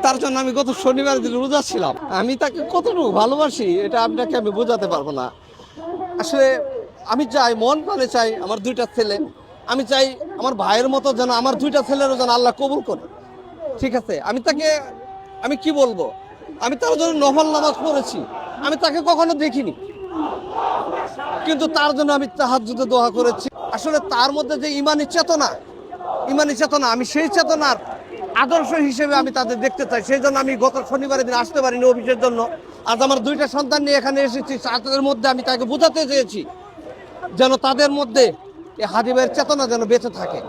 তার জন্য আমি গত শনিবার দিন রোজা ছিলাম। আমি তাকে কতটুকু ভালোবাসি এটা আপনাকে আমি বোঝাতে পারবো না। আসলে আমি চাই, মন প্রাণে চাই আমার দুইটা ছেলে, আমি চাই আমার ভাইয়ের মতো যেন আমার দুইটা ছেলেরও যেন আল্লাহ কবুল করে। ঠিক আছে, আমি তাকে, আমি কি বলবো, আমি তার জন্য নফল নামাজ পড়েছি, আমি তাকে কখনো দেখিনি, কিন্তু তার জন্য আমি তাহাজ্জুদে দোয়া করেছি। আসলে তার মধ্যে যে ইমানি চেতনা, আমি সেই চেতনার আদর্শ হিসেবে আমি তাদের দেখতে চাই। সেই জন্য আমি গত শনিবারের দিন আসতে পারিনি অফিসের জন্য। আজ আমার দুইটা সন্তান নিয়ে এখানে এসেছি। তাদের মধ্যে আমি তাকে বোঝাতে চেয়েছি যেন তাদের মধ্যে এই হাদি ভাইয়ের চেতনা যেন বেঁচে থাকে,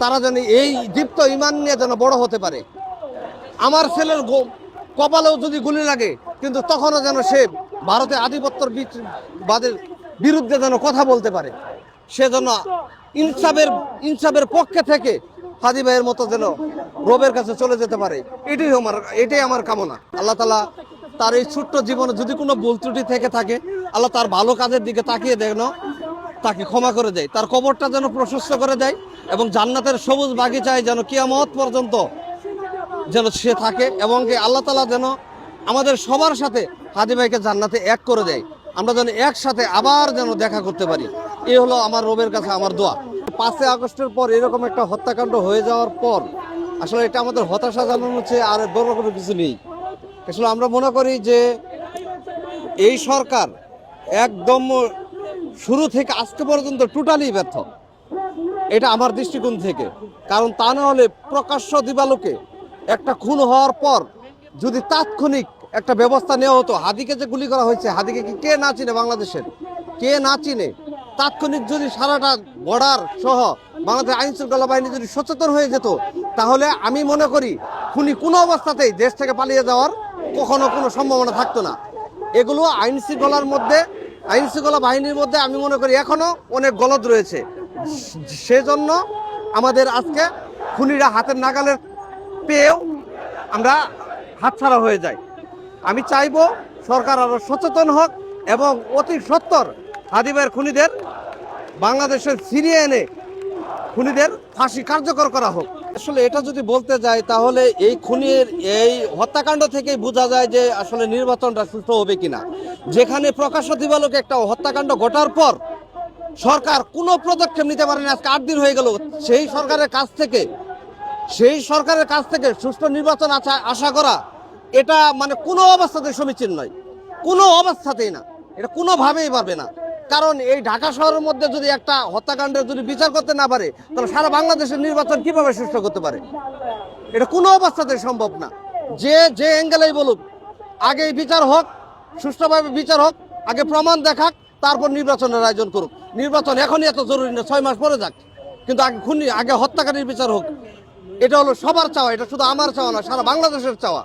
তারা যেন এই দীপ্ত ইমান নিয়ে যেন বড় হতে পারে। আমার ছেলের কপালেও যদি গুলি লাগে, কিন্তু তখনও যেন সে ভারতের আধিপত্যবাদের বিরুদ্ধে যেন কথা বলতে পারে। সেজন্য ইনসাফের পক্ষে থেকে হাদি ভাইয়ের মতো যেন রবের কাছে চলে যেতে পারে, এটাই আমার কামনা। আল্লাহ তাআলা তার এই ছোট্ট জীবনে যদি কোনো ভুল ত্রুটি থেকে থাকে, আল্লাহ তার ভালো কাজের দিকে তাকিয়ে যেন তাকে ক্ষমা করে দেয়, তার কবরটা যেন প্রশস্ত করে দেয়, এবং জান্নাতের সবুজ বাগিচায় যেন কিয়ামত পর্যন্ত যেন সে থাকে, এবং আল্লাহ তাআলা যেন আমাদের সবার সাথে হাদি ভাইকে জান্নাতে এক করে দেয়, আমরা যেন একসাথে আবার যেন দেখা করতে পারি। এই হলো আমার রবের কাছে আমার দোয়া। 5 আগস্টের পর এরকম একটা হত্যাকাণ্ড হয়ে যাওয়ার পর আসলে এটা আমাদের হতাশা জানানো চেয়ে আর বড় কোনো কিছু নেই। আসলে আমরা মনে করি যে এই সরকার একদম শুরু থেকে আজকে পর্যন্ত টোটালি ব্যর্থ, এটা আমার দৃষ্টিকোণ থেকে। কারণ তা না হলে প্রকাশ্য দিবালোকে একটা খুন হওয়ার পর যদি তাৎক্ষণিক একটা ব্যবস্থা নেওয়া হতো। হাদিকে যে গুলি করা হয়েছে, হাদিকে কি কে না চিনে, বাংলাদেশের কে না চিনে? তাৎক্ষণিক যদি সারাটা বর্ডার সহ বাংলাদেশ আইন শৃঙ্খলা বাহিনী যদি সচেতন হয়ে যেত, তাহলে আমি মনে করি খুনি কোনো অবস্থাতেই দেশ থেকে পালিয়ে যাওয়ার কখনো কোনো সম্ভাবনা থাকতো না। এগুলো আইন শৃঙ্খলা বাহিনীর মধ্যে আমি মনে করি এখনো অনেক গলদ রয়েছে। সেজন্য আমাদের আজকে খুনিরা হাতের নাগালের পেয়েও আমরা হাতছাড়া হয়ে যাই। আমি চাইবো সরকার আরো সচেতন হোক এবং অতি সত্বর হাদি ভাইয়ের খুনিদের বাংলাদেশের ফিরিয়ে এনে খুনিদের ফাঁসি কার্যকর করা হোক। আসলে এটা যদি বলতে যাই তাহলে এই খুনের এই হত্যাকাণ্ড থেকেই বোঝা যায় যে আসলে নির্বাচনটা সুষ্ঠু হবে কিনা। যেখানে প্রকাশ্য দিবালোকে একটা হত্যাকাণ্ড ঘটার পর সরকার কোনো পদক্ষেপ নিতে পারেনি, আজকে 8 দিন হয়ে গেল। সেই সরকারের কাছ থেকে সুষ্ঠু নির্বাচন আশা করা এটা মানে কোনো অবস্থাতেই সমীচীন নয়, কোনো অবস্থাতেই না, এটা কোনোভাবেই পারবে না। কারণ এই ঢাকা শহরের মধ্যে যদি একটা হত্যাকাণ্ডের যদি বিচার করতে না পারে, তাহলে সারা বাংলাদেশের নির্বাচন কিভাবে সুষ্ঠু করতে পারে? এটা কোনো অবস্থাতেই সম্ভব না। যে অ্যাঙ্গেলেই বলুক, আগে বিচার হোক, সুষ্ঠুভাবে বিচার হোক, আগে প্রমাণ দেখাক, তারপর নির্বাচনের আয়োজন করুক। নির্বাচন এখনই এত জরুরি না, 6 মাস পরে যাক, কিন্তু আগে হত্যাকারীর বিচার হোক। এটা হলো সবার চাওয়া, এটা শুধু আমার চাওয়া না, সারা বাংলাদেশের চাওয়া।